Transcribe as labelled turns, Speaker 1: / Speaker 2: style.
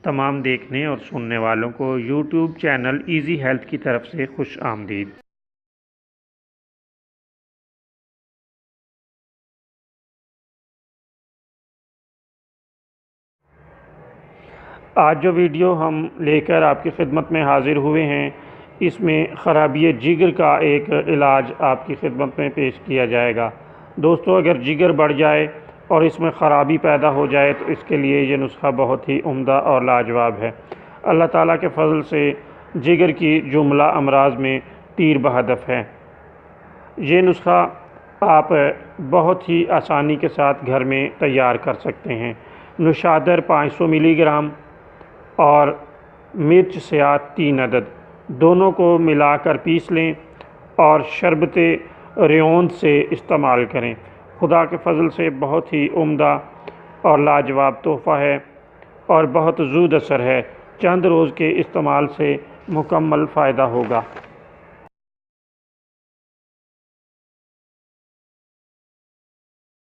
Speaker 1: تمام دیکھنے اور سننے والوں کو یوٹیوب چینل ایزی ہیلتھ کی طرف سے خوش آمدید۔ آج جو ویڈیو ہم لے کر آپ کی خدمت میں حاضر ہوئے ہیں، اس میں خرابی جگر کا ایک علاج آپ کی خدمت میں پیش کیا جائے گا۔ دوستو، اگر جگر بڑھ جائے اور اس میں خرابی پیدا ہو جائے تو اس کے لیے یہ نسخہ بہت ہی عمدہ اور لاجواب ہے۔ اللہ تعالیٰ کے فضل سے جگر کی جملہ امراض میں تیر بہدف ہے۔ یہ نسخہ آپ بہت ہی آسانی کے ساتھ گھر میں تیار کر سکتے ہیں۔ نوشادر 500 ملی گرام اور مرچ سیاہ 3 عدد، دونوں کو ملا کر پیس لیں اور شربت ریون سے استعمال کریں۔ خدا کے فضل سے بہت ہی عمدہ اور لاجواب تحفہ ہے اور بہت زود اثر ہے۔ چند روز کے استعمال سے مکمل فائدہ ہوگا۔